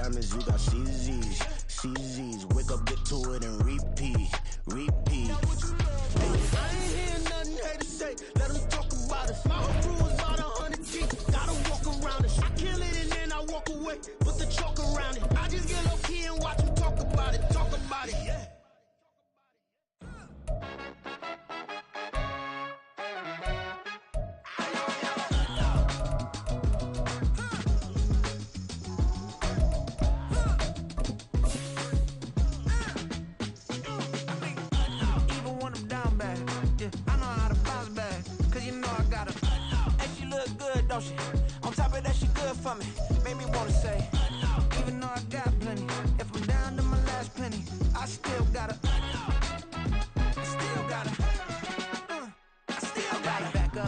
diamonds, you got CZs. CZs, wake up, get to it, and repeat. Repeat. Hey, I ain't hear nothing hate to say. Let them talk about it. My whole crew is about 100 teeth. Gotta walk around it. I kill it and then I walk away. Put the chalk around it. I just get low key and watch them talk about it. Talk about it, yeah. On top of that, she good for me. Made me wanna say, even though I got plenty, if I'm down to my last penny, I still gotta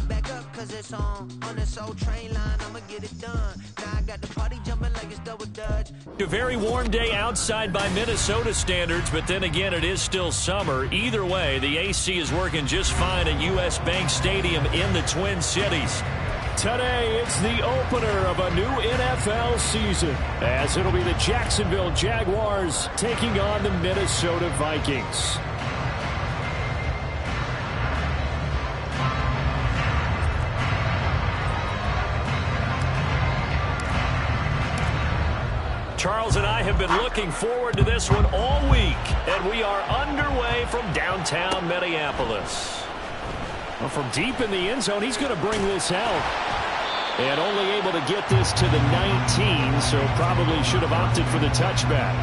back up, cause it's on this old train line, I'ma get it done. Now I got the party jumping like it's double dutch. A very warm day outside by Minnesota standards, but then again, it is still summer. Either way, the AC is working just fine at US Bank Stadium in the Twin Cities. Today, it's the opener of a new NFL season, as it'll be the Jacksonville Jaguars taking on the Minnesota Vikings. Charles and I have been looking forward to this one all week, and we are underway from downtown Minneapolis. Well, from deep in the end zone, he's going to bring this out. And only able to get this to the 19, so probably should have opted for the touchback.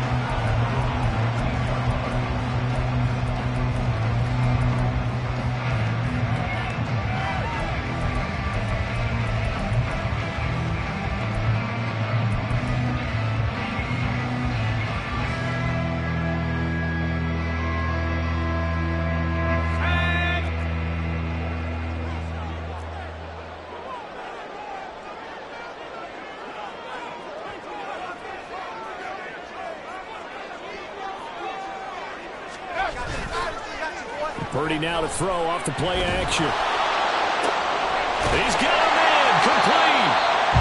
Purdy now to throw off the play action. He's got a man complete.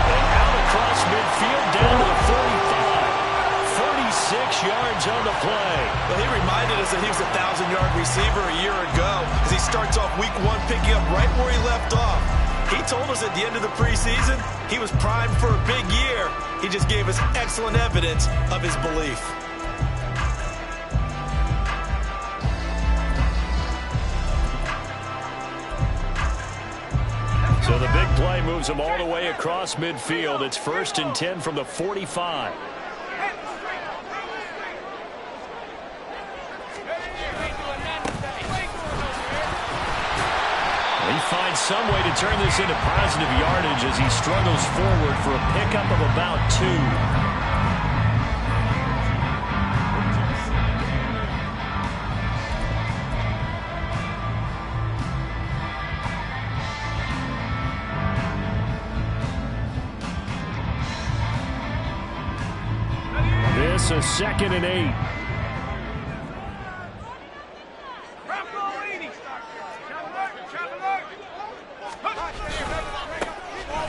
And out across midfield down to the 45. 36 yards on the play. Well, he reminded us that he was a 1,000-yard receiver a year ago as he starts off week one picking up right where he left off. He told us at the end of the preseason he was primed for a big year. He just gave us excellent evidence of his belief. So the big play moves him all the way across midfield. It's 1st and 10 from the 45. He finds some way to turn this into positive yardage as he struggles forward for a pickup of about 2. This a 2nd and 8.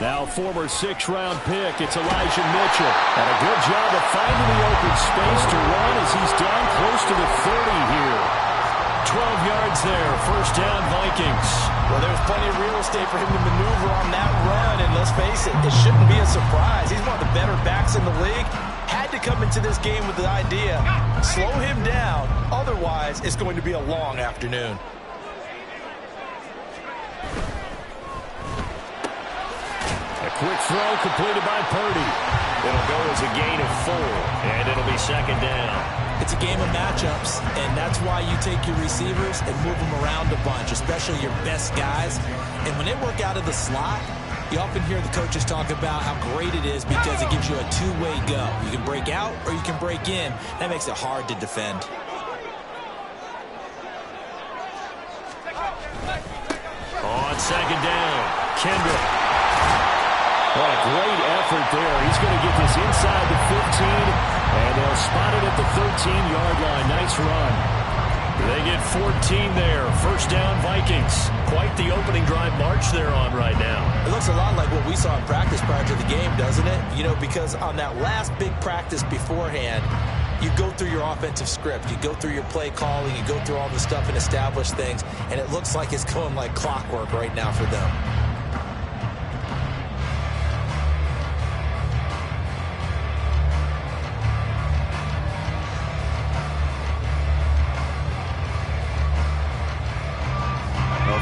Now former 6th-round pick, it's Elijah Mitchell. And a good job of finding the open space to run as he's down close to the 30 here. 12 yards there, 1st down Vikings. Well, there's plenty of real estate for him to maneuver on that run, and let's face it, it shouldn't be a surprise. He's one of the better backs in the league. Had to come into this game with the idea, slow him down, otherwise it's going to be a long afternoon. A quick throw completed by Purdy. It'll go as a gain of 4, and it'll be 2nd down. It's a game of matchups, and that's why you take your receivers and move them around a bunch, especially your best guys. And when they work out of the slot, you often hear the coaches talk about how great it is because it gives you a two-way go. You can break out or you can break in. That makes it hard to defend. On 2nd down, Kendrick. What a great effort there. He's going to get this inside the 15, and they'll spot it at the 13-yard line. Nice run. They get 14 there. First down, Vikings. Quite the opening drive march they're on right now. It looks a lot like what we saw in practice prior to the game, doesn't it? You know, because on that last big practice beforehand, you go through your offensive script. You go through your play calling. You go through all the stuff and establish things. And it looks like it's going like clockwork right now for them.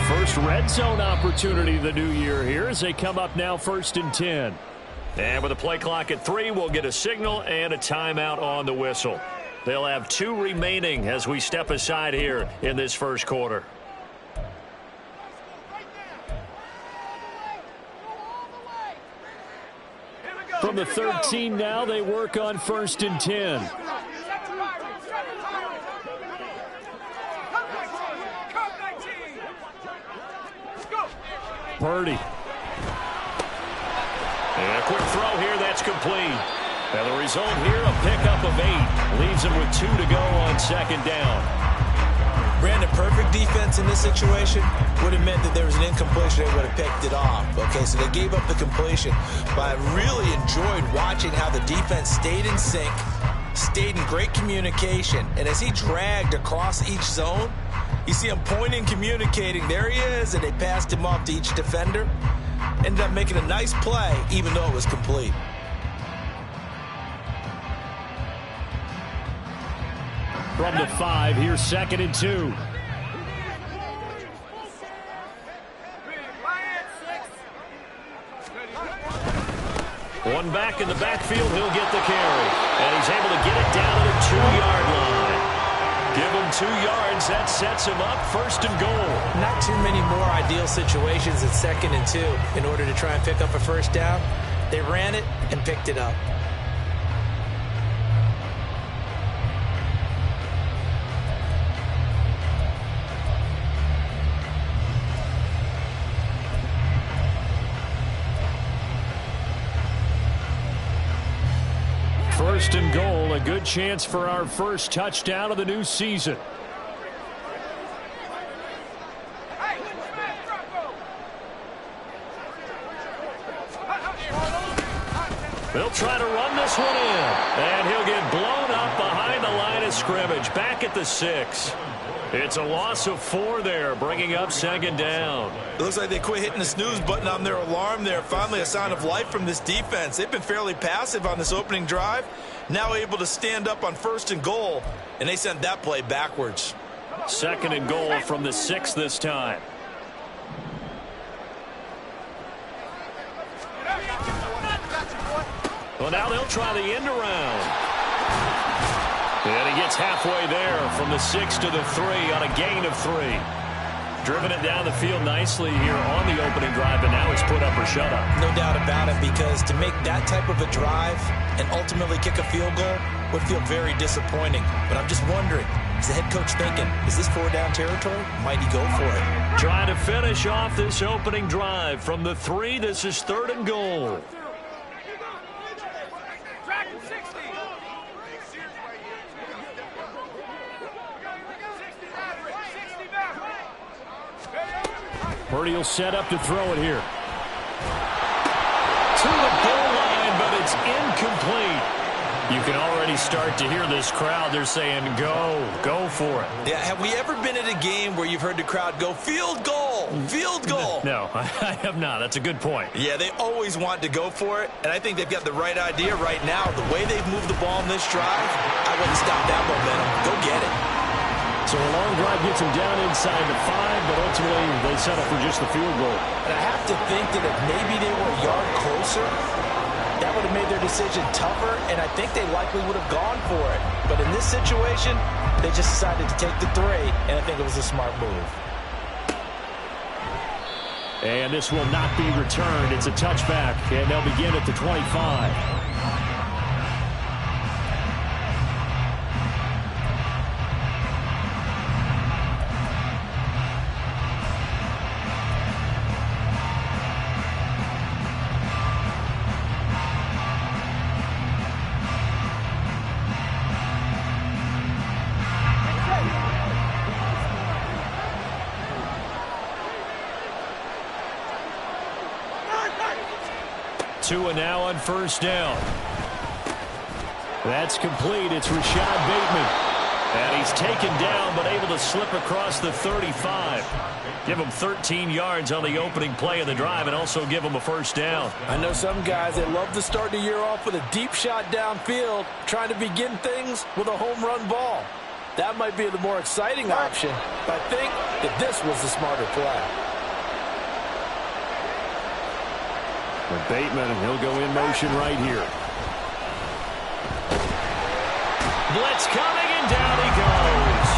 First red zone opportunity of the new year here as they come up now 1st and 10. And with a play clock at 3, we'll get a signal and a timeout on the whistle. They'll have 2 remaining as we step aside here in this first quarter. From the 13 now, they work on 1st and 10. Purdy. And a quick throw here, that's complete. And the result here, a pickup of 8. Leaves them with 2 to go on 2nd down. Brandon, perfect defense in this situation would have meant that there was an incompletion. They would have picked it off. Okay, so they gave up the completion. But I really enjoyed watching how the defense stayed in sync, stayed in great communication. And as he dragged across each zone, you see him pointing, communicating. There he is, and they passed him off to each defender. Ended up making a nice play, even though it was complete. From the 5, here's 2nd and 2. One back in the backfield, he'll get the carry. And he's able to get it down to the 2-yard line. Give him 2 yards. That sets him up 1st and goal. Not too many more ideal situations at 2nd and 2 in order to try and pick up a first down. They ran it and picked it up. First and goal, a good chance for our first touchdown of the new season. They'll try to run this one in, and he'll get blown up behind the line of scrimmage, back at the 6. It's a loss of 4 there, bringing up 2nd down. It looks like they quit hitting the snooze button on their alarm there. Finally a sign of life from this defense. They've been fairly passive on this opening drive. Now able to stand up on 1st and goal, and they sent that play backwards. 2nd and goal from the 6 this time. Well, now they'll try the end around. And he gets halfway there from the 6 to the 3 on a gain of 3. Driven it down the field nicely here on the opening drive, and now it's put up or shut up. No doubt about it, because to make that type of a drive and ultimately kick a field goal would feel very disappointing. But I'm just wondering, is the head coach thinking, is this 4-down territory? Might he go for it? Trying to finish off this opening drive from the 3. This is 3rd and goal. Purdy will set up to throw it here. To the goal line, but it's incomplete. You can already start to hear this crowd. They're saying, go for it. Yeah, have we ever been at a game where you've heard the crowd go, field goal, field goal? No, I have not. That's a good point. Yeah, they always want to go for it, and I think they've got the right idea right now. The way they've moved the ball in this drive, I wouldn't stop that momentum. Go get it. So a long drive gets them down inside the 5, but ultimately they settle for just the field goal. And I have to think that if maybe they were a yard closer, that would have made their decision tougher, and I think they likely would have gone for it. But in this situation, they just decided to take the 3, and I think it was a smart move. And this will not be returned. It's a touchback, and they'll begin at the 25. Tua now on first down. That's complete. It's Rashad Bateman. And he's taken down but able to slip across the 35. Give him 13 yards on the opening play of the drive and also give him a first down. I know some guys, they love to start the year off with a deep shot downfield, trying to begin things with a home run ball. That might be the more exciting option, but I think that this was the smarter play. With Bateman, he'll go in motion right here. Blitz coming, and down he goes.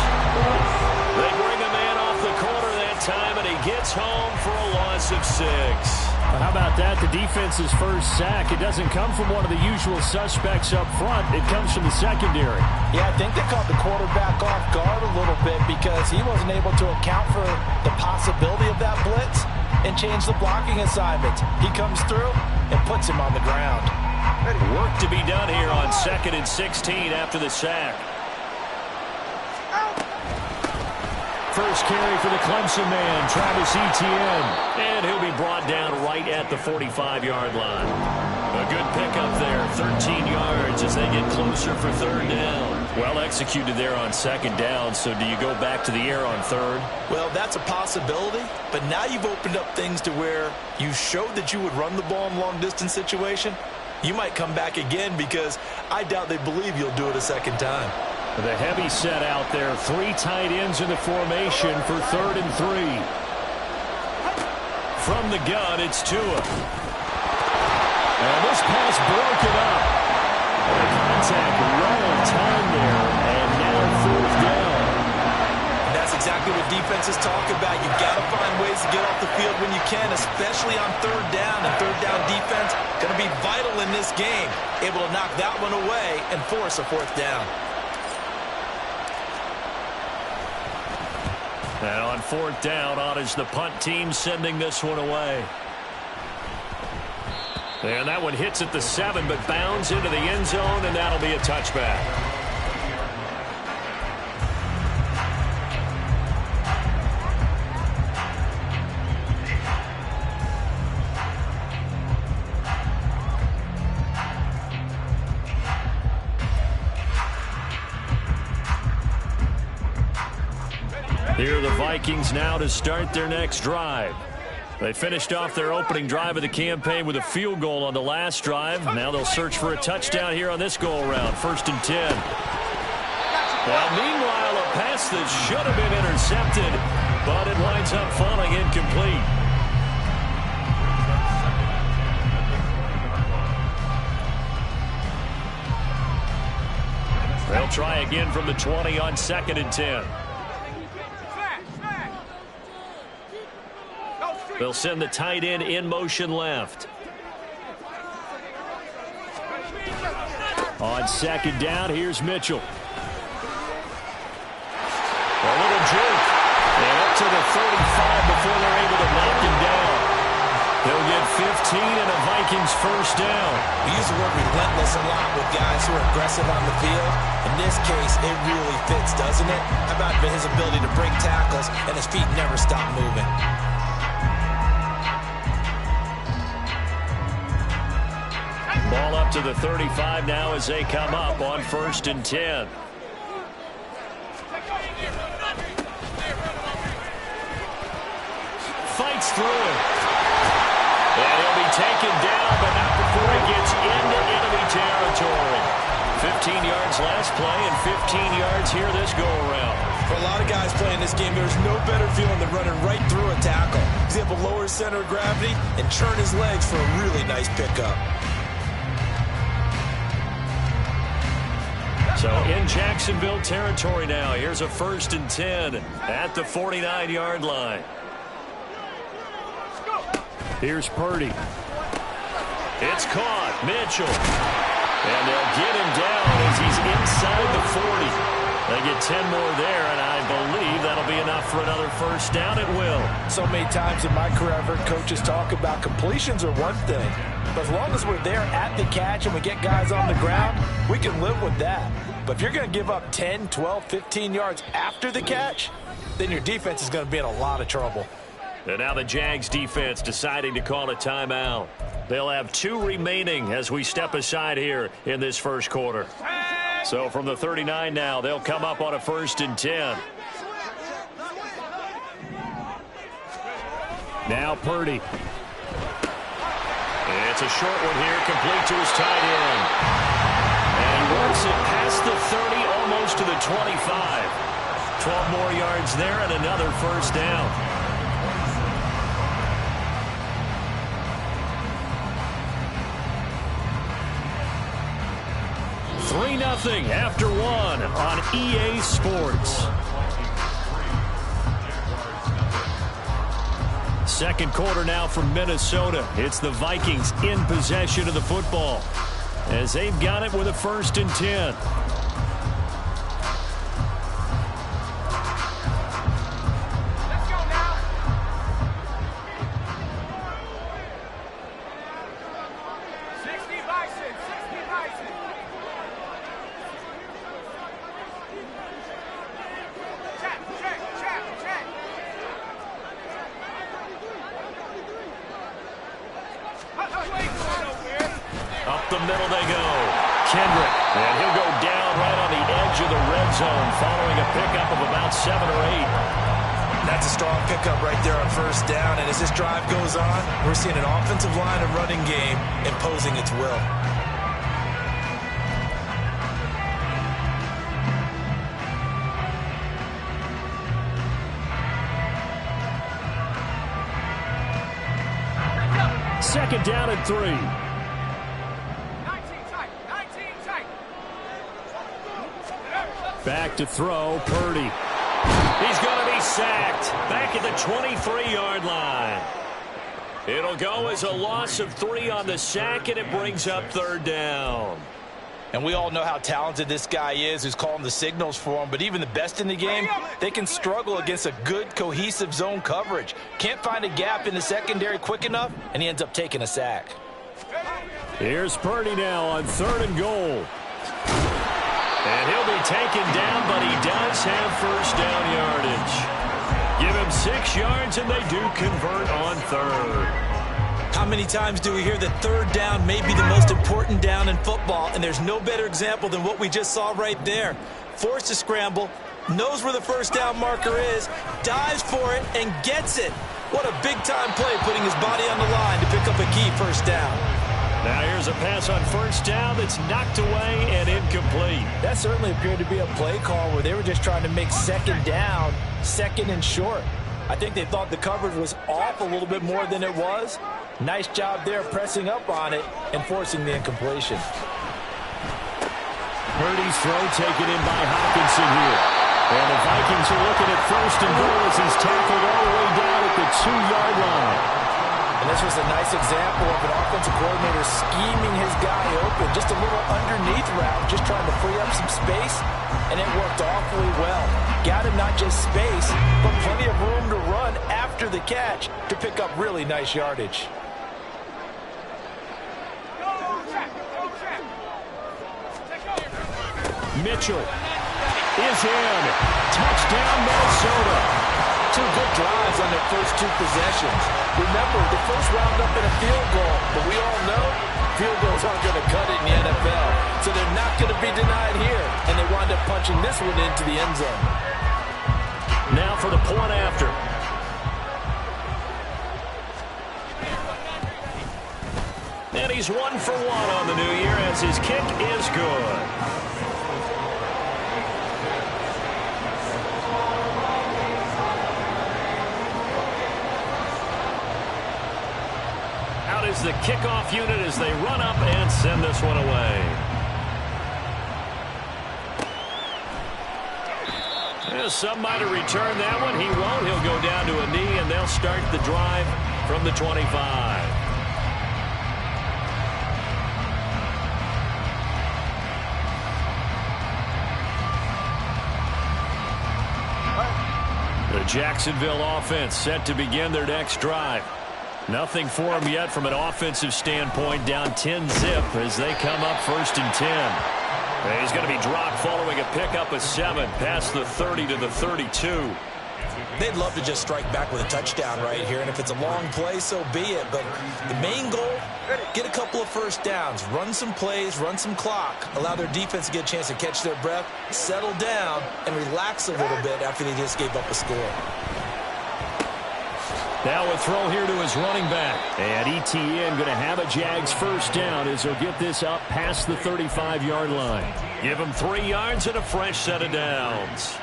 They bring a man off the corner that time, and he gets home for a loss of 6. Well, how about that? The defense's first sack. It doesn't come from one of the usual suspects up front. It comes from the secondary. Yeah, I think they caught the quarterback off guard a little bit because he wasn't able to account for the possibility of that blitz and change the blocking assignments. He comes through and puts him on the ground. Work to be done here on 2nd and 16 after the sack. First carry for the Clemson man, Travis Etienne. And he'll be brought down right at the 45-yard line. A good pickup there, 13 yards as they get closer for 3rd down. Well executed there on 2nd down, so do you go back to the air on 3rd? Well, that's a possibility, but now you've opened up things to where you showed that you would run the ball in long-distance situation. You might come back again because I doubt they believe you'll do it a 2nd time. The heavy set out there. 3 tight ends in the formation for 3rd and 3. From the gun, it's Tua. And this pass broken up. The contact right on time there, and now 4th down. And that's exactly what defenses talk about. You've got to find ways to get off the field when you can, especially on 3rd down. And 3rd down defense going to be vital in this game. Able to knock that one away and force a 4th down. And on 4th down, on is the punt team sending this one away. And that one hits at the 7, but bounds into the end zone, and that'll be a touchback. Here are the Vikings now to start their next drive. They finished off their opening drive of the campaign with a field goal on the last drive. Now they'll search for a touchdown here on this go-around. 1st and 10. Well, meanwhile, a pass that should have been intercepted, but it winds up falling incomplete. They'll try again from the 20 on 2nd and 10. They'll send the tight end in motion left. On 2nd down, here's Mitchell. A little juke. And up to the 35 before they're able to knock him down. They'll get 15 and a Vikings first down. We use the word relentless a lot with guys who are aggressive on the field. In this case, it really fits, doesn't it? How about his ability to break tackles and his feet never stop moving? Ball up to the 35 now as they come up on 1st and 10. Fights through it. And he'll be taken down, but not before he gets into enemy territory. 15 yards last play and 15 yards here this go-around. For a lot of guys playing this game, there's no better feeling than running right through a tackle. He's able to lower his center of gravity and churn his legs for a really nice pickup. So in Jacksonville territory now. Here's a 1st and 10 at the 49-yard line. Here's Purdy. It's caught. Mitchell. And they'll get him down as he's inside the 40. They get 10 more there, and I believe that'll be enough for another first down. It will. So many times in my career, I've heard coaches talk about completions are one thing. But as long as we're there at the catch and we get guys on the ground, we can live with that. But if you're going to give up 10, 12, 15 yards after the catch, then your defense is going to be in a lot of trouble. And now the Jags defense deciding to call a timeout. They'll have 2 remaining as we step aside here in this first quarter. So from the 39 now, they'll come up on a 1st and 10. Now Purdy. It's a short one here, complete to his tight end. And he works it past the 30, almost to the 25. 12 more yards there and another 1st down. $3-0 after 1 on EA Sports. Second quarter now from Minnesota. It's the Vikings in possession of the football as they've got it with a 1st and 10. Up the middle they go. Kendrick. And he'll go down right on the edge of the red zone following a pickup of about 7 or 8. That's a strong pickup right there on 1st down. And as this drive goes on, we're seeing an offensive line and running game imposing its will. Second down and 3. Back to throw, Purdy. He's going to be sacked back at the 23-yard line. It'll go as a loss of 3 on the sack, and it brings up 3rd down. And we all know how talented this guy is who's calling the signals for him. But even the best in the game, they can struggle against a good, cohesive zone coverage. Can't find a gap in the secondary quick enough, and he ends up taking a sack. Here's Purdy now on 3rd and goal. And he'll be taken down, but he does have 1st down yardage. Give him 6 yards, and they do convert on 3rd. How many times do we hear that 3rd down may be the most important down in football, and there's no better example than what we just saw right there. Forced to scramble, knows where the 1st down marker is, dives for it, and gets it. What a big-time play, putting his body on the line to pick up a key 1st down. Now here's a pass on 1st down that's knocked away and incomplete. That certainly appeared to be a play call where they were just trying to make 2nd down, 2nd and short. I think they thought the coverage was off a little bit more than it was. Nice job there pressing up on it and forcing the incompletion. Purdy's throw taken in by Hawkinson here. And the Vikings are looking at 1st and goal as he's tackled all the way down at the 2-yard line. And this was a nice example of an offensive coordinator scheming his guy open. Just a little underneath route, just trying to free up some space, and it worked awfully well. Got him not just space, but plenty of room to run after the catch to pick up really nice yardage. Mitchell is in. Touchdown, Minnesota. 2 good drives on their first 2 possessions. Remember, the first wound up in a field goal, but we all know field goals aren't going to cut it in the NFL. So they're not going to be denied here, and they wind up punching this one into the end zone. Now for the point after. And he's 1 for 1 on the new year as his kick is good. Out is the kickoff unit as they run up and send this one away. Some might have returned that one. He won't. He'll go down to a knee, and they'll start the drive from the 25. The Jacksonville offense set to begin their next drive. Nothing for them yet from an offensive standpoint, down 10-zip as they come up 1st and 10. He's going to be dropped following a pickup of 7 past the 30 to the 32. They'd love to just strike back with a touchdown right here, and if it's a long play, so be it. But the main goal, get a couple of first downs, run some plays, run some clock, allow their defense to get a chance to catch their breath, settle down, and relax a little bit after they just gave up a score. Now a throw here to his running back. And ETN going to have a Jags first down as he'll get this up past the 35-yard line. Give him 3 yards and a fresh set of downs.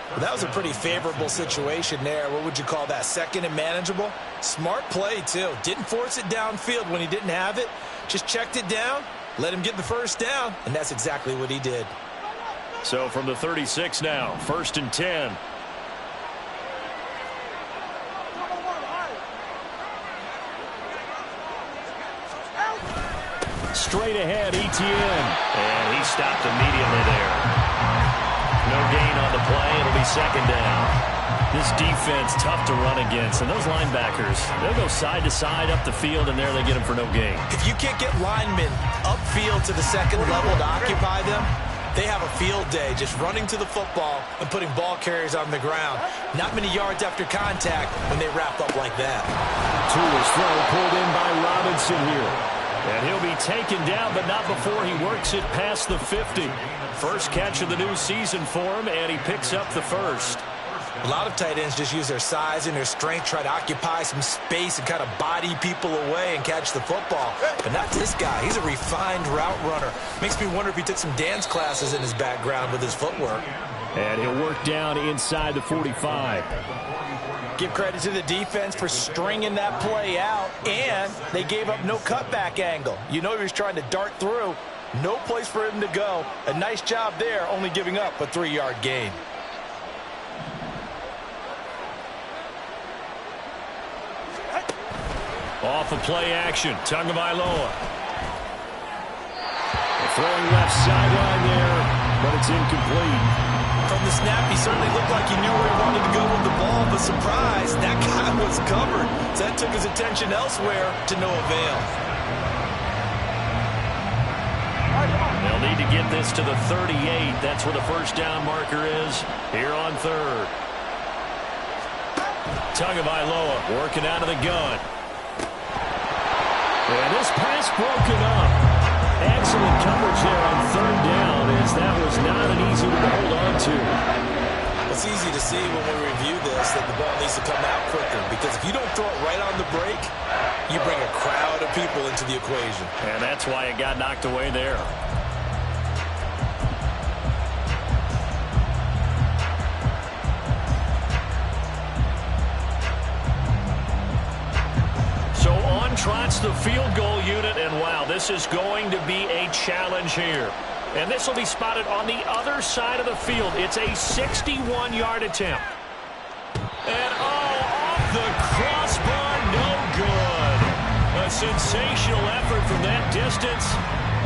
Well, that was a pretty favorable situation there. What would you call that? Second and manageable? Smart play, too. Didn't force it downfield when he didn't have it. Just checked it down, let him get the first down, and that's exactly what he did. So from the 36 now, 1st and 10. Straight ahead, ETN. And he stopped immediately there. No gain on the play. It'll be 2nd down. This defense, tough to run against. And those linebackers, they'll go side to side up the field, and there they get them for no gain. If you can't get linemen upfield to the second level to occupy them, they have a field day just running to the football and putting ball carriers on the ground. Not many yards after contact when they wrap up like that. Tua's throw pulled in by Robinson here. And he'll be taken down, but not before he works it past the 50. First catch of the new season for him, and he picks up the first. A lot of tight ends just use their size and their strength, try to occupy some space and kind of body people away and catch the football. But not this guy. He's a refined route runner. Makes me wonder if he took some dance classes in his background with his footwork. And he'll work down inside the 45. Give credit to the defense for stringing that play out, and they gave up no cutback angle. You know he was trying to dart through. No place for him to go. A nice job there, only giving up a 3-yard gain. Off of play action, Tagovailoa. Throwing left sideline there, but it's incomplete. From the snap, he certainly looked like he knew where he wanted to go with the ball, but surprise, that guy was covered. So that took his attention elsewhere to no avail. They'll need to get this to the 38. That's where the first down marker is here on 3rd. Tagovailoa working out of the gun. And this pass broken up. Excellent coverage there on 3rd down, as that was not an easy one to hold on to. It's easy to see when we review this that the ball needs to come out quicker, because if you don't throw it right on the break, you bring a crowd of people into the equation. And that's why it got knocked away there. So on trots the field goal unit, and wow, this is going to be a challenge here. And this will be spotted on the other side of the field. It's a 61-yard attempt. And off the crossbar, no good. A sensational effort from that distance,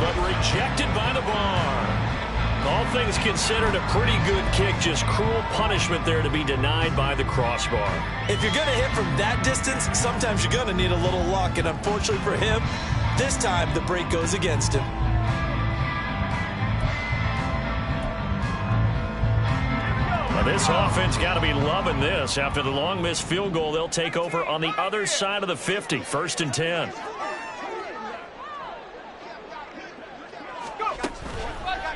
but rejected by the bar. All things considered, a pretty good kick, just cruel punishment there to be denied by the crossbar. If you're going to hit from that distance, sometimes you're going to need a little luck, and unfortunately for him, this time the break goes against him. Well, this offense got to be loving this. After the long missed field goal, they'll take over on the other side of the 50, 1st and 10.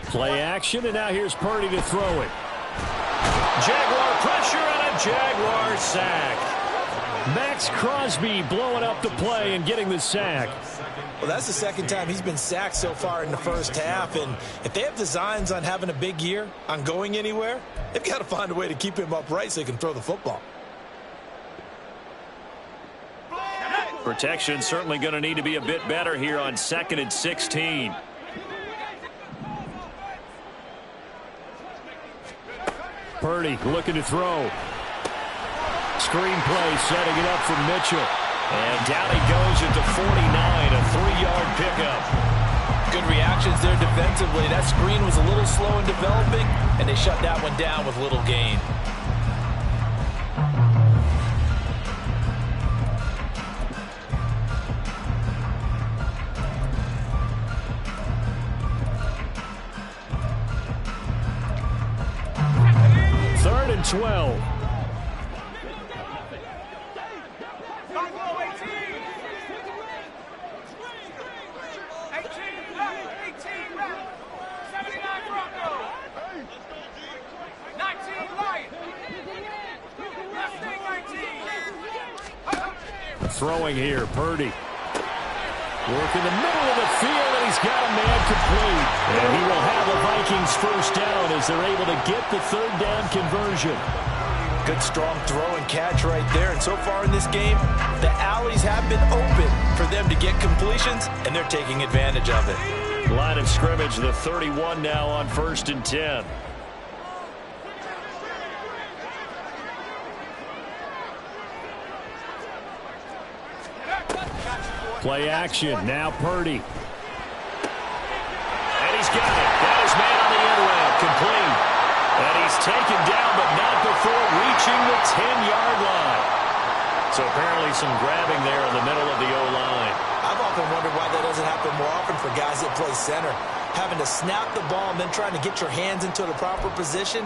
Play action, and now here's Purdy to throw it. Jaguar pressure and a Jaguar sack. Max Crosby blowing up the play and getting the sack. Well, that's the second time he's been sacked so far in the first half, and if they have designs on having a big year, on going anywhere, they've got to find a way to keep him upright so he can throw the football. Protection certainly going to need to be a bit better here on 2nd and 16. Purdy looking to throw. Screen play setting it up for Mitchell. And down he goes at the 49, a 3-yard pickup. Good reactions there defensively. That screen was a little slow in developing, and they shut that one down with little gain. Third and 12. throwing here. Purdy. Work in the middle of the field, and he's got a man complete. And he will have the Vikings first down as they're able to get the third down conversion. Good, strong throw and catch right there. And so far in this game, the alleys have been open for them to get completions, and they're taking advantage of it. Line of scrimmage, the 31 now on 1st and 10. Play action. Now Purdy. And he's got it. Got his man on the end route. Complete. And he's taken down, but not before reaching the 10-yard line. So apparently some grabbing there in the middle of the O-line. I've often wondered why that doesn't happen more often for guys that play center. Having to snap the ball and then trying to get your hands into the proper position,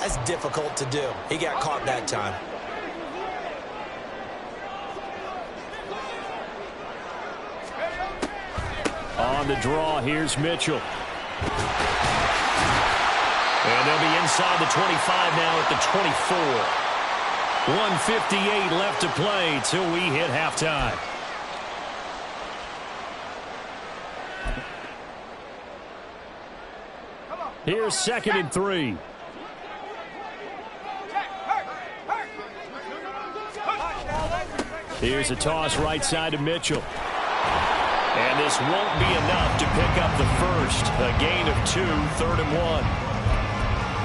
that's difficult to do. He got caught that time. On the draw, here's Mitchell. And they'll be inside the 25 now at the 24. 1:58 left to play till we hit halftime. Here's 2nd and 3. Here's a toss right side to Mitchell. And this won't be enough to pick up the first. A gain of 2, 3rd and 1.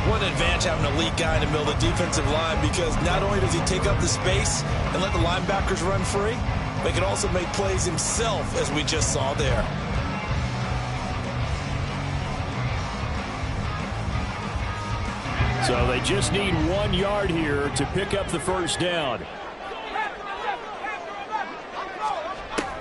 What an advantage having an elite guy in the middle of the defensive line, because not only does he take up the space and let the linebackers run free, but he can also make plays himself, as we just saw there. So they just need 1 yard here to pick up the first down.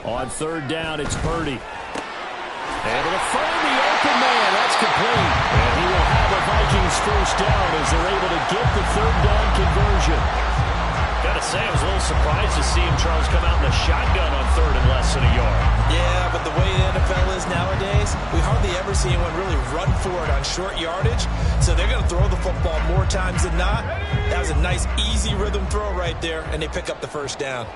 On 3rd down, it's Purdy. Able to find the open man. That's complete. And he will have a Vikings first down as they're able to get the 3rd down conversion. Got to say, I was a little surprised to see him, Charles, come out in the shotgun on 3rd and less than a yard. Yeah, but the way the NFL is nowadays, we hardly ever see anyone really run for it on short yardage. So they're going to throw the football more times than not. That was a nice, easy rhythm throw right there, and they pick up the first down.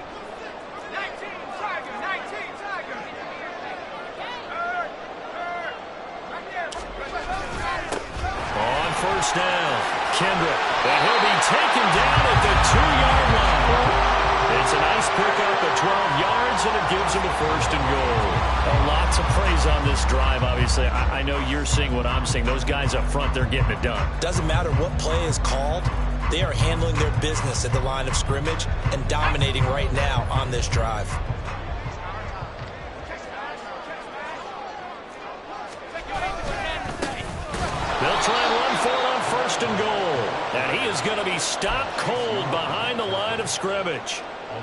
First down, Kendrick, and he'll be taken down at the 2-yard line. It's a nice pickup at 12 yards, and it gives him a 1st and goal. A lot to praise on this drive, obviously. I know you're seeing what I'm seeing. Those guys up front, they're getting it done. Doesn't matter what play is called. They are handling their business at the line of scrimmage and dominating right now on this drive. They'll try and run for it on 1st and goal. And he is going to be stopped cold behind the line of scrimmage.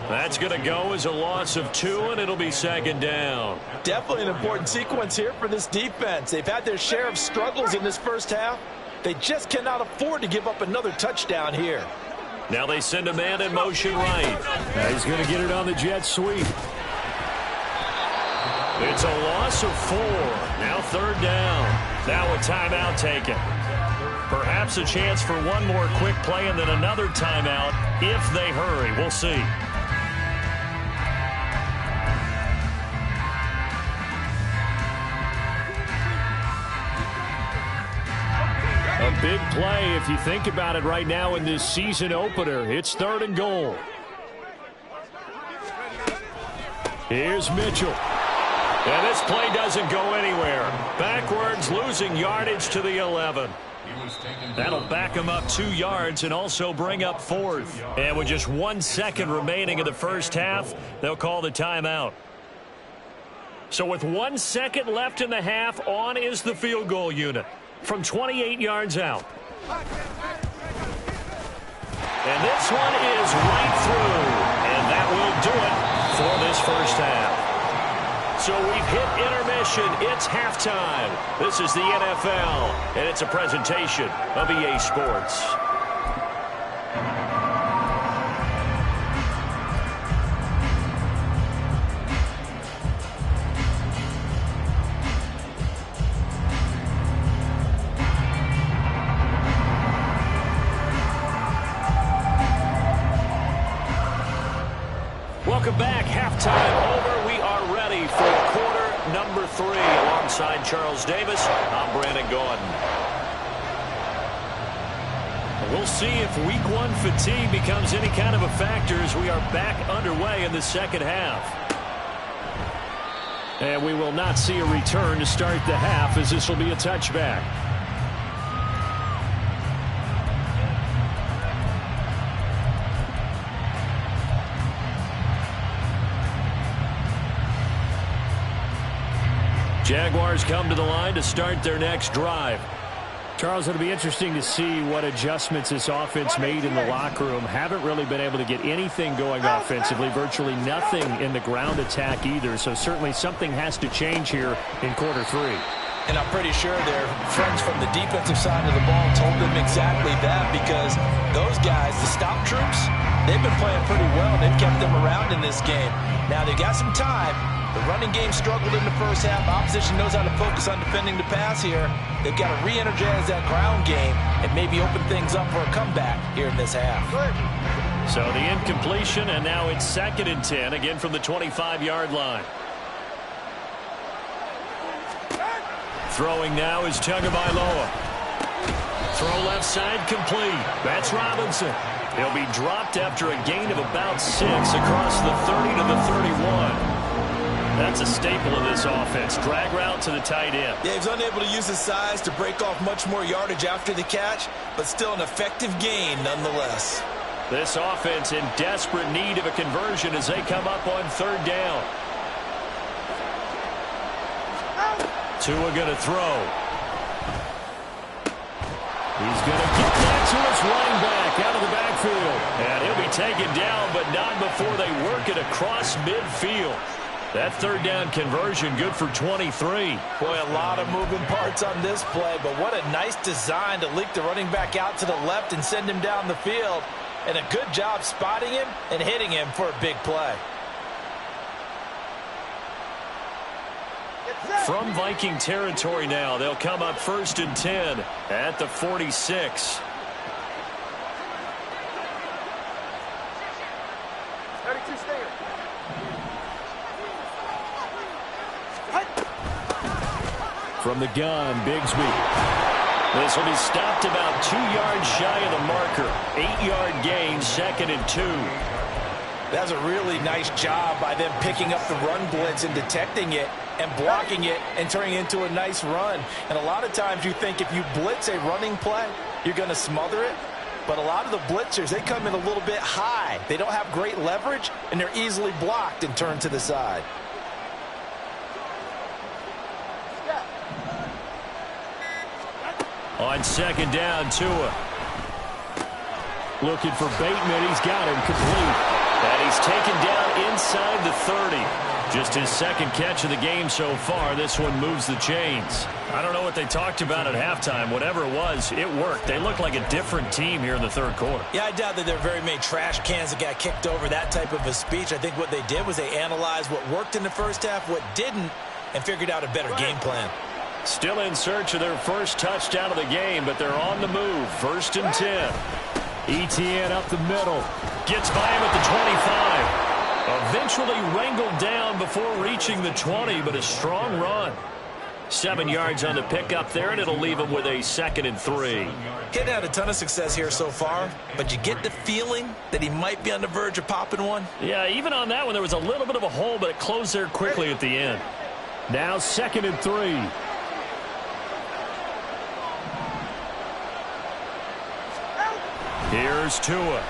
That's going to go as a loss of 2, and it'll be 2nd down. Definitely an important sequence here for this defense. They've had their share of struggles in this first half. They just cannot afford to give up another touchdown here. Now they send a man in motion right. He's going to get it on the jet sweep. It's a loss of 4. Now 3rd down. Now a timeout taken. Perhaps a chance for one more quick play and then another timeout if they hurry. We'll see. A big play if you think about it right now in this season opener. It's 3rd and goal. Here's Mitchell. And this play doesn't go anywhere. Backwards, losing yardage to the 11. That'll back him up 2 yards and also bring up 4th. And with just 1 second remaining in the first half, they'll call the timeout. So with 1 second left in the half, on is the field goal unit from 28 yards out. And this one is right through. And that will do it for this first half. So we've hit intermission. It's halftime. This is the NFL, and it's a presentation of EA Sports. Welcome back. halftime over. We are ready for quarter number 3. Alongside Charles Davis, I'm Brandon Gaudin. We'll see if week 1 fatigue becomes any kind of a factor as we are back underway in the second half. And we will not see a return to start the half, as this will be a touchback. Jaguars come to the line to start their next drive. Charles, it'll be interesting to see what adjustments this offense made in the locker room. Haven't really been able to get anything going offensively, virtually nothing in the ground attack either. So certainly something has to change here in quarter 3. And I'm pretty sure their friends from the defensive side of the ball told them exactly that, because those guys, the stop troops, they've been playing pretty well. They've kept them around in this game. Now they've got some time. The running game struggled in the first half. Opposition knows how to focus on defending the pass here. They've got to re-energize that ground game and maybe open things up for a comeback here in this half. So the incompletion, and now it's 2nd and 10, again from the 25-yard line. Throwing now is Tagovailoa. Throw left side complete. That's Robinson. He'll be dropped after a gain of about 6 across the 30 to the 31. That's a staple of this offense. Drag route to the tight end. Yeah, he's unable to use his size to break off much more yardage after the catch, but still an effective gain nonetheless. This offense in desperate need of a conversion as they come up on 3rd down. Tua going to throw. He's going to get that to his running back out of the backfield. And he'll be taken down, but not before they work it across midfield. That 3rd down conversion good for 23. Boy, a lot of moving parts on this play, but what a nice design to leak the running back out to the left and send him down the field. And a good job spotting him and hitting him for a big play. From Viking territory now, they'll come up 1st and 10 at the 46. From the gun, Bigsby. This will be stopped about 2 yards shy of the marker. 8-yard gain, 2nd and 2. That's a really nice job by them picking up the run blitz and detecting it and blocking it and turning it into a nice run. And a lot of times you think if you blitz a running play, you're going to smother it. But a lot of the blitzers, they come in a little bit high. They don't have great leverage, and they're easily blocked and turned to the side. On 2nd down, Tua. Looking for Bateman. He's got him complete. And he's taken down inside the 30. Just his 2nd catch of the game so far. This one moves the chains. I don't know what they talked about at halftime. Whatever it was, it worked. They look like a different team here in the 3rd quarter. Yeah, I doubt that there are very many trash cans that got kicked over, that type of a speech. I think what they did was they analyzed what worked in the first half, what didn't, and figured out a better game plan. Still in search of their first touchdown of the game, but they're on the move. 1st and 10. Etienne up the middle. Gets by him at the 25. Eventually wrangled down before reaching the 20, but a strong run. 7 yards on the pickup there, and it'll leave him with a 2nd and 3. He hadn't had a ton of success here so far, but you get the feeling that he might be on the verge of popping one. Yeah, even on that one, there was a little bit of a hole, but it closed there quickly at the end. Now 2nd and 3. Here's Tua.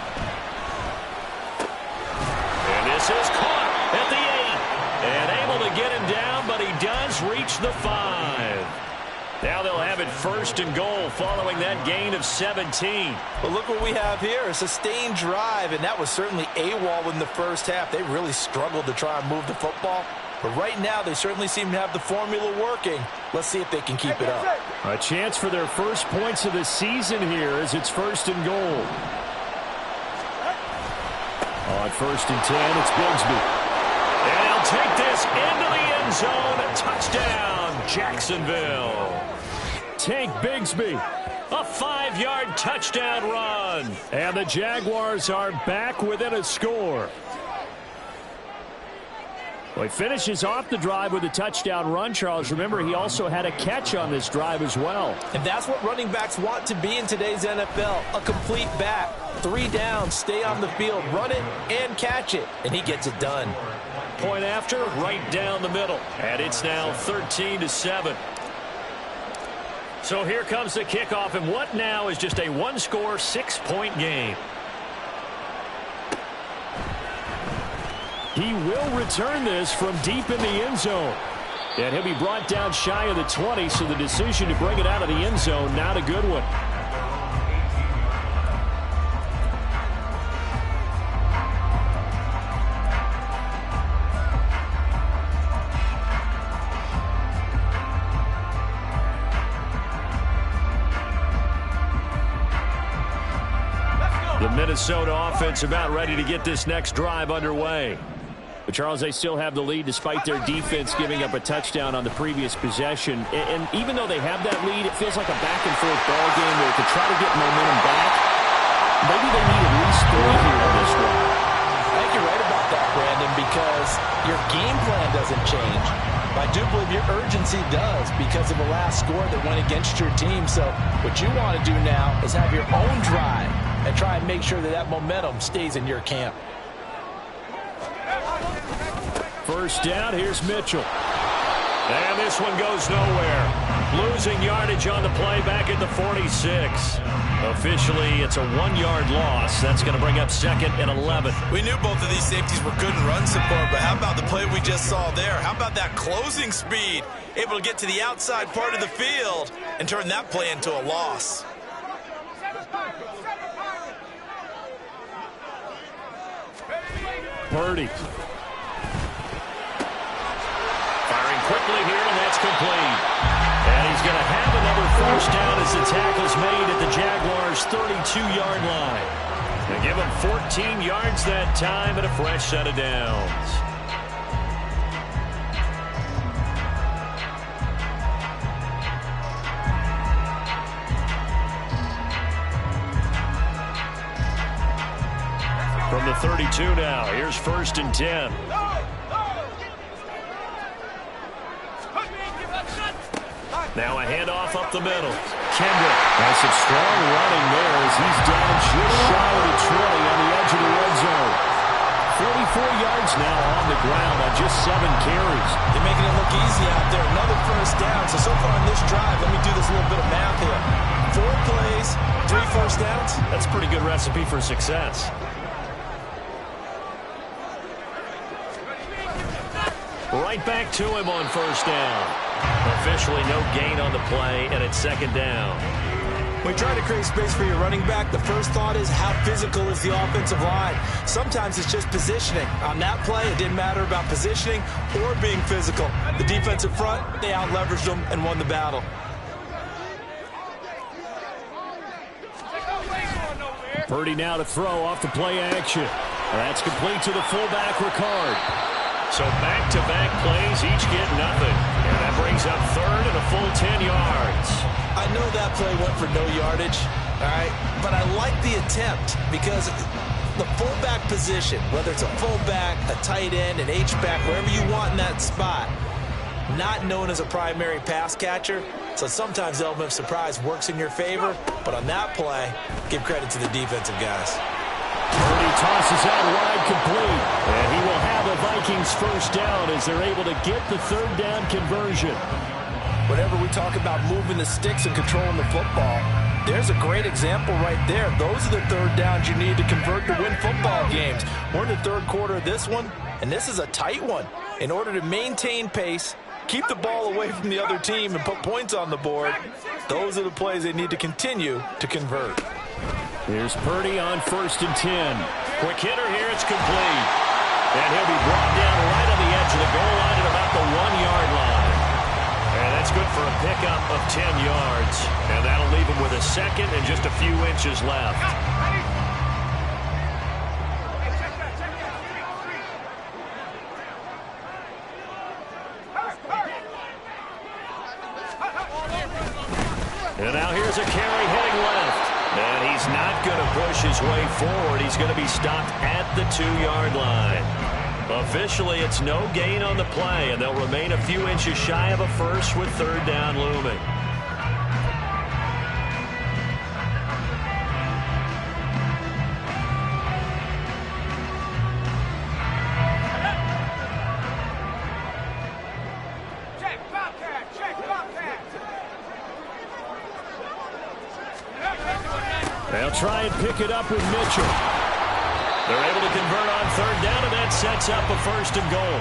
And this is caught at the 8. And able to get him down, but he does reach the 5. Now they'll have it 1st and goal following that gain of 17. But look what we have here, a sustained drive, and that was certainly AWOL in the first half. They really struggled to try and move the football. But right now, they certainly seem to have the formula working. Let's see if they can keep it up. A chance for their first points of the season here as it's 1st and goal. On 1st and 10, it's Bigsby. And he'll take this into the end zone. Touchdown, Jacksonville. Tank Bigsby. A 5-yard touchdown run. And the Jaguars are back within a score. Well, he finishes off the drive with a touchdown run, Charles. Remember, he also had a catch on this drive as well. And that's what running backs want to be in today's NFL, a complete back. 3 downs, stay on the field, run it, and catch it. And he gets it done. Point after, right down the middle. And it's now 13-7. So here comes the kickoff, and what now is just a one-score, 6-point game. He will return this from deep in the end zone. And he'll be brought down shy of the 20, so the decision to bring it out of the end zone, not a good one. The Minnesota offense about ready to get this next drive underway. But, Charles, they still have the lead despite their defense giving up a touchdown on the previous possession. And even though they have that lead, it feels like a back-and-forth ball game where to try to get momentum back, maybe they need at least 3 here on this one. I think you're right about that, Brandon, because your game plan doesn't change. But I do believe your urgency does because of the last score that went against your team. So what you want to do now is have your own drive and try and make sure that that momentum stays in your camp. First down, here's Mitchell. And this one goes nowhere. Losing yardage on the play back at the 46. Officially, it's a 1-yard loss. That's going to bring up 2nd and 11. We knew both of these safeties were good in run support, but how about the play we just saw there? How about that closing speed? Able to get to the outside part of the field and turn that play into a loss. Purdy. Firing quickly here, and that's complete. And he's going to have another first down as the tackle's made at the Jaguars' 32-yard line. They give him 14 yards that time and a fresh set of downs. From the 32 now, here's 1st and 10. Now a handoff up the middle. Kendrick has some strong running there as he's down just shy of the 20 on the edge of the red zone. 44 yards now on the ground on just 7 carries. They're making it look easy out there. Another first down. So far on this drive, let me do this little bit of math here. 4 plays, 3 first downs. That's a pretty good recipe for success. Right back to him on first down. Officially no gain on the play, and it's 2nd down. When you try to create space for your running back, the first thought is how physical is the offensive line. Sometimes it's just positioning. On that play, it didn't matter about positioning or being physical. The defensive front, they out-leveraged them and won the battle. Purdy now to throw off the play action. That's complete to the fullback, Ricard. So back-to-back plays, each get nothing. And that brings up 3rd and a full 10 yards. I know that play went for no yardage, all right? But I like the attempt because the fullback position, whether it's a fullback, a tight end, an H-back, wherever you want in that spot, not known as a primary pass catcher. So sometimes the element of surprise works in your favor. But on that play, give credit to the defensive guys. Purdy tosses out wide complete. And he will have a Vikings first down as they're able to get the 3rd down conversion. Whenever we talk about moving the sticks and controlling the football, there's a great example right there. Those are the 3rd downs you need to convert to win football games. We're in the 3rd quarter of this one, and this is a tight one. In order to maintain pace, keep the ball away from the other team, and put points on the board, those are the plays they need to continue to convert. Here's Purdy on 1st and 10. Quick hitter here, it's complete. And he'll be brought down right on the edge of the goal line at about the 1-yard line. And that's good for a pickup of 10 yards. And that'll leave him with a 2nd and just a few inches left. And now here's a carry heading left. And he's not going to push his way forward. He's going to be stopped at the 2-yard line. Officially, it's no gain on the play, and they'll remain a few inches shy of a first with third down looming. They'll try and pick it up with Mitchell. They're able to convert on third down, and that sets up a first and goal.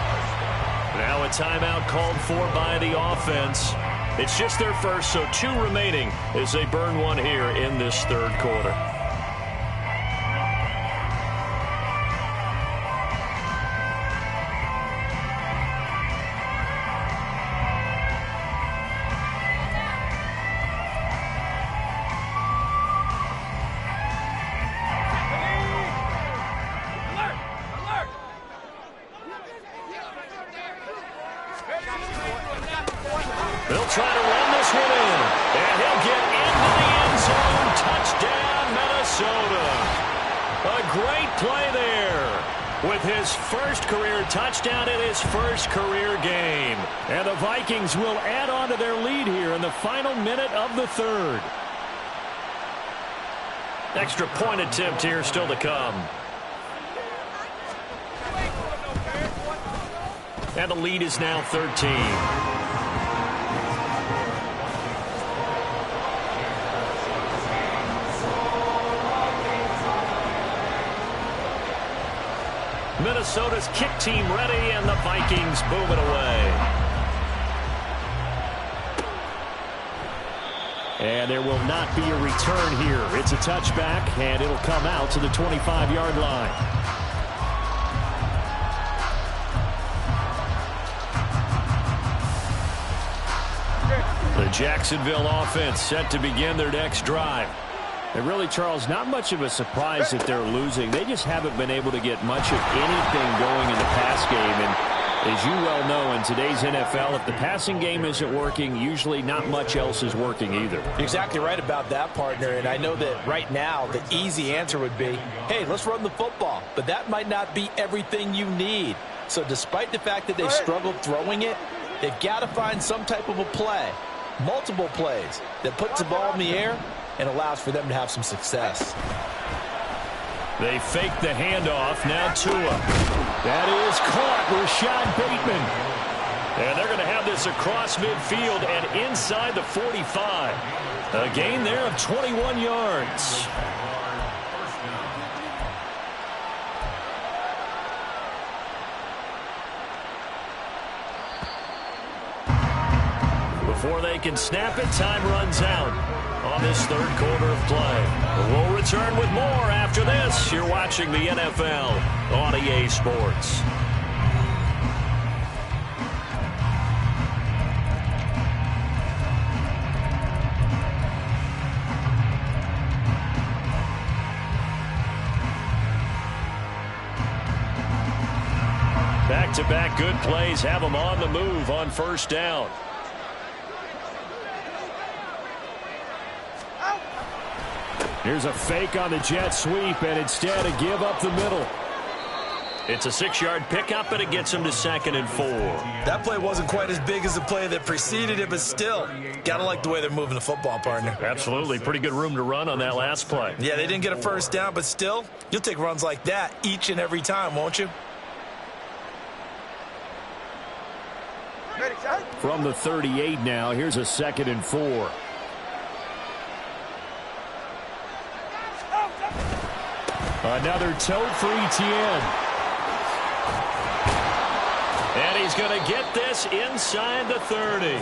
Now a timeout called for by the offense. It's just their first, so 2 remaining as they burn one here in this third quarter. They'll try to run this one in, and he'll get into the end zone. Touchdown, Minnesota. A great play there with his first career touchdown in his first career game. And the Vikings will add on to their lead here in the final minute of the third. Extra point attempt here still to come. And the lead is now 13. Minnesota's kick team ready, and the Vikings move it away. And there will not be a return here. It's a touchback, and it'll come out to the 25-yard line. The Jacksonville offense set to begin their next drive. And really, Charles, not much of a surprise that they're losing. They just haven't been able to get much of anything going in the pass game. And as you well know, in today's NFL, if the passing game isn't working, usually not much else is working either. You're exactly right about that, partner. And I know that right now the easy answer would be, hey, let's run the football. But that might not be everything you need. So despite the fact that they struggled throwing it, they've got to find some type of a play, multiple plays, that puts the ball in the air and allows for them to have some success. They fake the handoff. Now Tua. That is caught. Rashad Bateman. And they're going to have this across midfield and inside the 45. A gain there of 21 yards. Before they can snap it, time runs out on this third quarter of play. We'll return with more after this. You're watching the NFL on EA Sports. Back-to-back good plays have them on the move on first down. Here's a fake on the jet sweep, and instead a give up the middle. It's a 6-yard pickup, and it gets him to 2nd and 4. That play wasn't quite as big as the play that preceded it, but still, got to like the way they're moving the football, partner. Absolutely. Pretty good room to run on that last play. Yeah, they didn't get a first down, but still, you'll take runs like that each and every time, won't you? From the 38 now, here's a 2nd and 4. Another tote for Etienne. And he's going to get this inside the 30.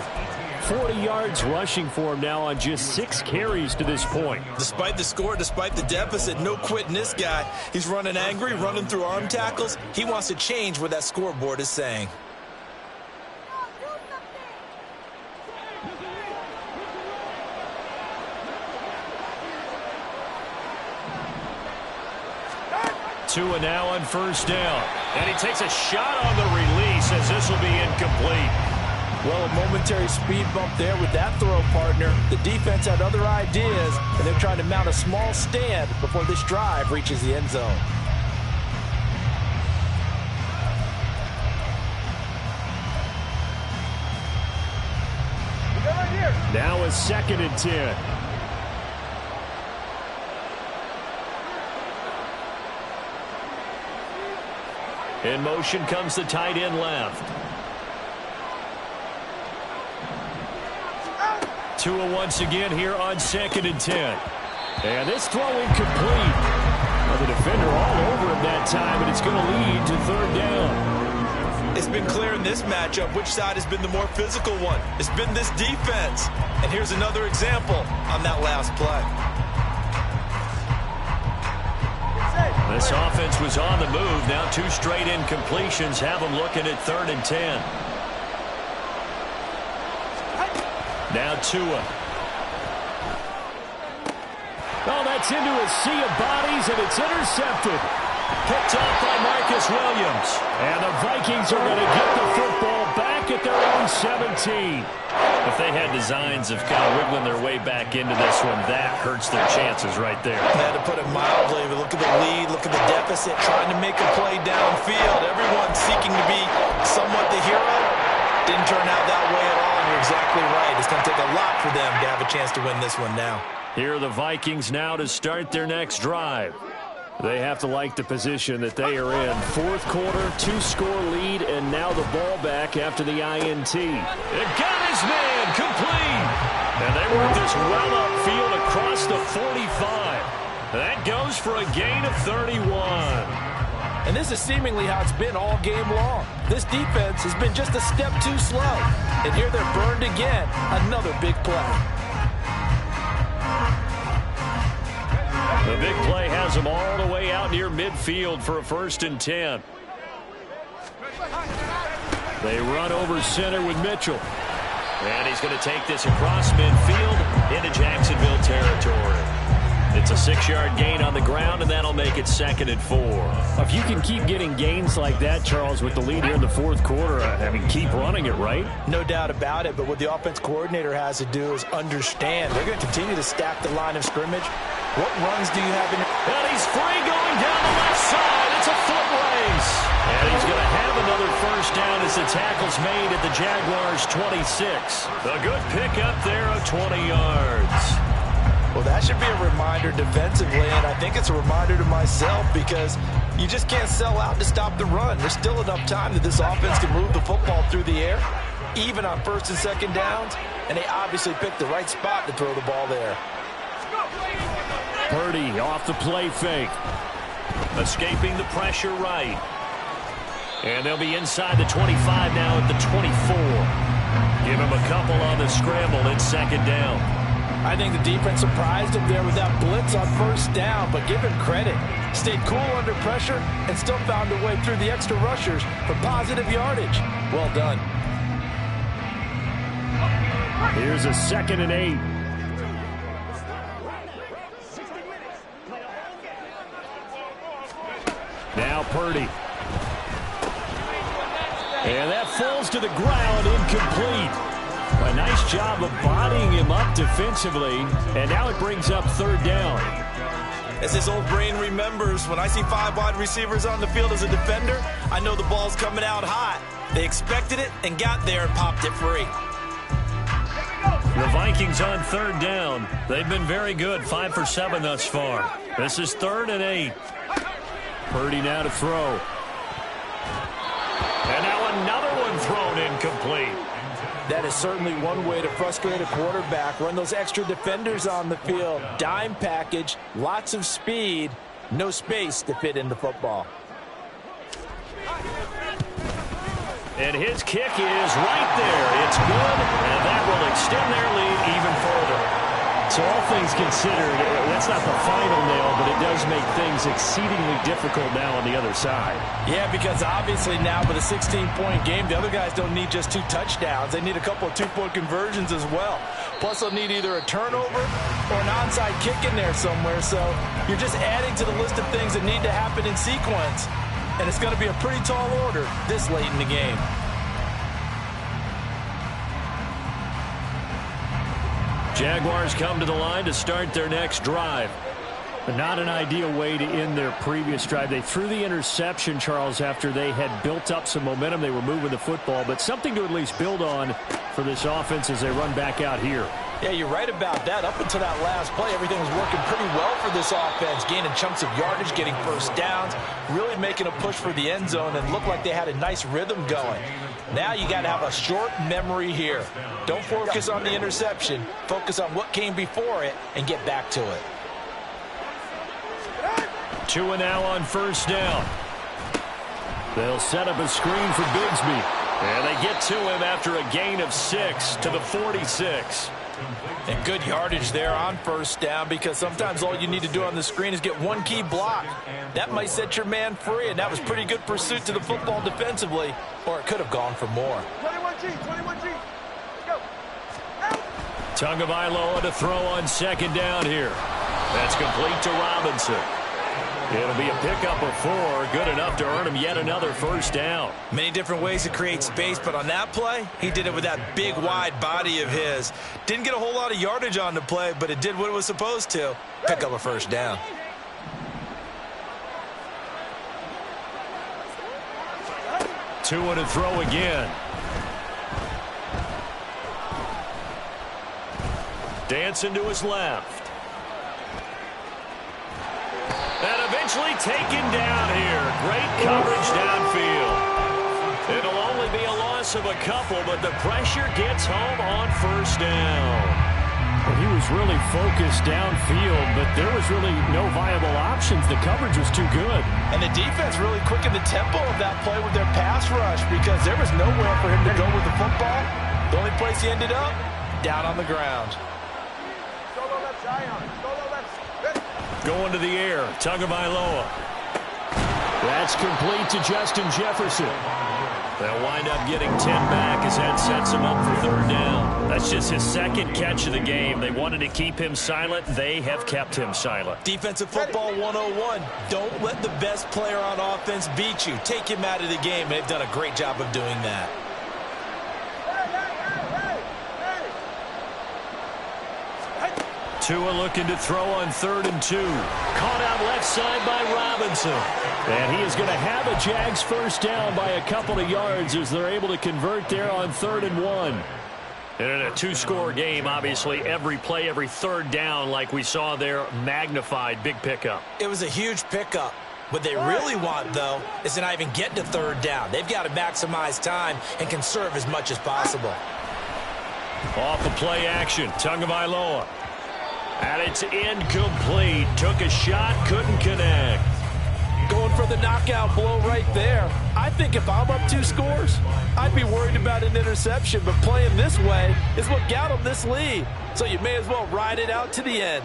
40 yards rushing for him now on just 6 carries to this point. Despite the score, despite the deficit, no quitting this guy. He's running angry, running through arm tackles. He wants to change what that scoreboard is saying. Tua now on first down. And he takes a shot on the release as this will be incomplete. Well, a momentary speed bump there with that throw, partner. The defense had other ideas, and they're trying to mount a small stand before this drive reaches the end zone. Now a 2nd and 10. In motion comes the tight end left. Tua once again here on 2nd and 10. And this throw incomplete. Well, the defender all over him that time, and it's going to lead to 3rd down. It's been clear in this matchup which side has been the more physical one. It's been this defense. And here's another example on that last play. This offense was on the move. Now 2 straight incompletions have them looking at 3rd and 10. Now Tua. Oh, that's into a sea of bodies, and it's intercepted. Picked off by Marcus Williams. And the Vikings are going to get the football back at their own 17. If they had designs of kind of wiggling their way back into this one, that hurts their chances right there. To put it mildly, but look at the lead, look at the deficit, trying to make a play downfield. Everyone seeking to be somewhat the hero. Didn't turn out that way at all, and you're exactly right. It's going to take a lot for them to have a chance to win this one now. Here are the Vikings now to start their next drive. They have to like the position that they are in. 4th quarter, 2-score lead, and now the ball back after the INT. It got his man complete. And they work this well upfield across the 45. That goes for a gain of 31. And this is seemingly how it's been all game long. This defense has been just a step too slow. And here they're burned again. Another big play. The big play has them all the way out near midfield for a 1st and 10. They run over center with Mitchell. And he's going to take this across midfield into Jacksonville territory. It's a 6-yard gain on the ground, and that'll make it 2nd and 4. If you can keep getting gains like that, Charles, with the lead here in the 4th quarter, I mean, keep running it, right? No doubt about it, but what the offense coordinator has to do is understand. They're going to continue to stack the line of scrimmage. What runs do you have in your... And he's free going down the left side. It's a foot race. And he's going to have another 1st down as the tackle's made at the Jaguars' 26. A good pickup there of 20 yards. Well, that should be a reminder defensively, and I think it's a reminder to myself because you just can't sell out to stop the run. There's still enough time that this offense can move the football through the air, even on 1st and 2nd downs, and they obviously picked the right spot to throw the ball there. Purdy off the play fake. Escaping the pressure right. And they'll be inside the 25 now at the 24. Give him a couple on the scramble. It's 2nd down. I think the defense surprised him there with that blitz on 1st down, but give him credit. Stayed cool under pressure and still found a way through the extra rushers for positive yardage. Well done. Here's a 2nd and 8. Now Purdy. And that falls to the ground, incomplete. A nice job of bodying him up defensively, and now it brings up 3rd down. As his old brain remembers, when I see 5 wide receivers on the field as a defender, I know the ball's coming out hot. They expected it and got there and popped it free. The Vikings on 3rd down. They've been very good, 5 for 7 thus far. This is 3rd and 8. Purdy now to throw. And now another one thrown incomplete. That is certainly one way to frustrate a quarterback. Run those extra defenders on the field. Dime package, lots of speed, no space to fit into football. And his kick is right there. It's good, and that will extend their lead even further. So all things considered, that's not the final nail, but it does make things exceedingly difficult now on the other side. Yeah, because obviously now with a 16-point game, the other guys don't need just 2 touchdowns. They need a couple of 2-point conversions as well. Plus, they'll need either a turnover or an onside kick in there somewhere. So you're just adding to the list of things that need to happen in sequence. And it's going to be a pretty tall order this late in the game. Jaguars come to the line to start their next drive. But not an ideal way to end their previous drive. They threw the interception, Charles, after they had built up some momentum. They were moving the football, but something to at least build on for this offense as they run back out here. Yeah, you're right about that. Up until that last play, everything was working pretty well for this offense, gaining chunks of yardage, getting first downs, really making a push for the end zone, and looked like they had a nice rhythm going. Now you got to have a short memory here. Don't focus on the interception. Focus on what came before it and get back to it. 2 now on first down. They'll set up a screen for Bigsby. And they get to him after a gain of 6 to the 46. And good yardage there on first down, because sometimes all you need to do on the screen is get one key block. That might set your man free, and that was pretty good pursuit to the football defensively, or it could have gone for more. 21G. Go. Tagovailoa to throw on second down here. That's complete to Robinson. It'll be a pickup of 4, good enough to earn him yet another first down. Many different ways to create space, but on that play, he did it with that big, wide body of his. Didn't get a whole lot of yardage on the play, but it did what it was supposed to. Pick up a first down. Tua to throw again. Dancing to his left. And eventually taken down here. Great coverage downfield. It'll only be a loss of a couple, but the pressure gets home on first down. Well, he was really focused downfield, but there was really no viable options. The coverage was too good. And the defense really quickened the tempo of that play with their pass rush, because there was nowhere for him to go with the football. The only place he ended up, down on the ground. Going to the air, Tagovailoa. That's complete to Justin Jefferson. They'll wind up getting 10 back as that sets him up for third down. That's just his second catch of the game. They wanted to keep him silent. They have kept him silent. Defensive football 101. Don't let the best player on offense beat you. Take him out of the game. They've done a great job of doing that. Tua looking to throw on 3rd and 2. Caught out left side by Robinson. And he is going to have a Jags first down by a couple of yards as they're able to convert there on 3rd and 1. And in a 2-score game, obviously, every play, every third down, like we saw there, magnified. Big pickup. It was a huge pickup. What they really want, though, is to not even get to third down. They've got to maximize time and conserve as much as possible. Off the play action, Tagovailoa. And it's incomplete. Took a shot, couldn't connect. Going for the knockout blow right there. I think if I'm up 2 scores, I'd be worried about an interception, but playing this way is what got them this lead. So you may as well ride it out to the end.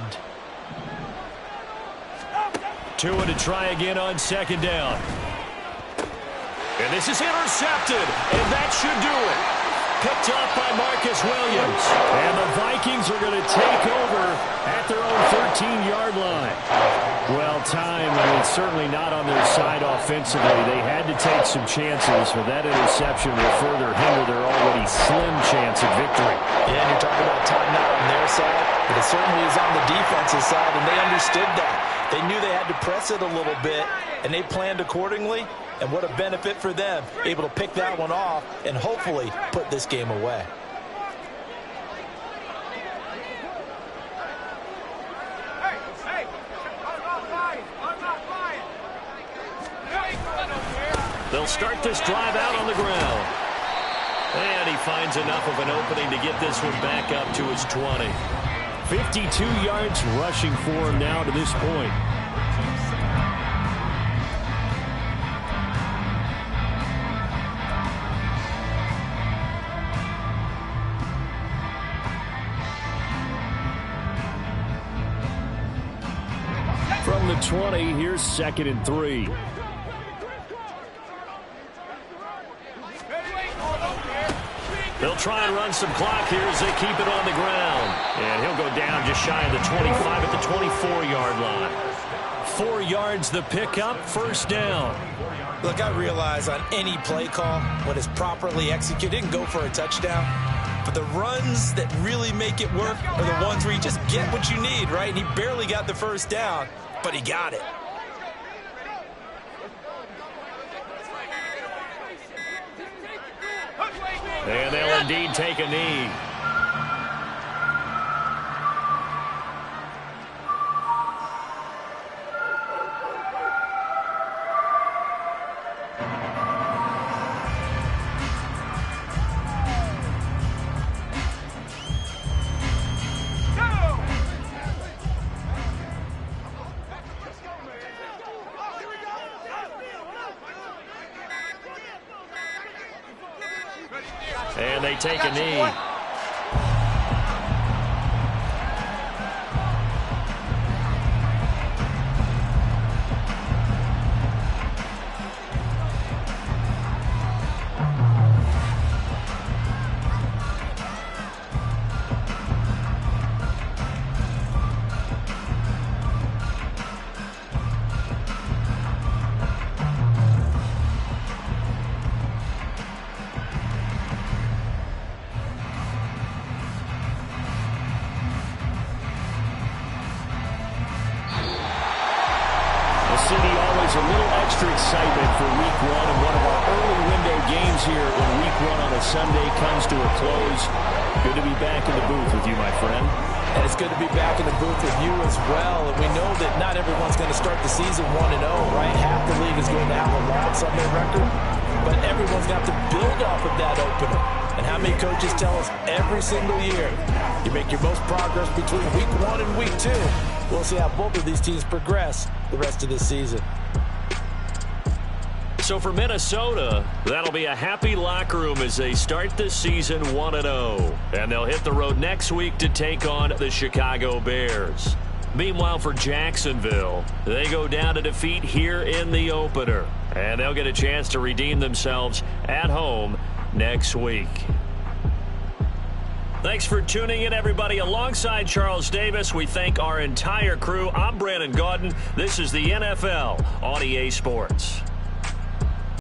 Tua to try again on second down. And this is intercepted, and that should do it. Picked off by Marcus Williams. And the Vikings are going to take over at their own 13-yard line. Well, time, certainly not on their side offensively. They had to take some chances, but that interception will further hinder their already slim chance of victory. Yeah, and you're talking about time not on their side, but it certainly is on the defensive side, and they understood that. They knew they had to press it a little bit, and they planned accordingly. And what a benefit for them, able to pick that one off and hopefully put this game away. They'll start this drive out on the ground. And he finds enough of an opening to get this one back up to his 20. 52 yards rushing for him now to this point. From the 20, here's 2nd and 3. They'll try and run some clock here as they keep it on the ground. And he'll go down just shy of the 25 at the 24-yard line. 4 yards the pickup, first down. Look, I realize on any play call, when it's properly executed, it can go for a touchdown. But the runs that really make it work are the ones where you just get what you need, right? And he barely got the first down, but he got it. And they'll indeed take a knee. take a knee. A little extra excitement for Week 1 and one of our early window games here when Week 1 on a Sunday comes to a close. Good to be back in the booth with you, my friend. And it's good to be back in the booth with you as well. And we know that not everyone's going to start the season 1-0, right? Half the league is going to have a loss on their record. But everyone's got to build off of that opener. And how many coaches tell us every single year, you make your most progress between Week 1 and Week 2. We'll see how both of these teams progress the rest of this season. So for Minnesota, that'll be a happy locker room as they start this season 1-0. And they'll hit the road next week to take on the Chicago Bears. Meanwhile, for Jacksonville, they go down to defeat here in the opener. And they'll get a chance to redeem themselves at home next week. Thanks for tuning in, everybody. Alongside Charles Davis, we thank our entire crew. I'm Brandon Gaudin. This is the NFL on EA Sports.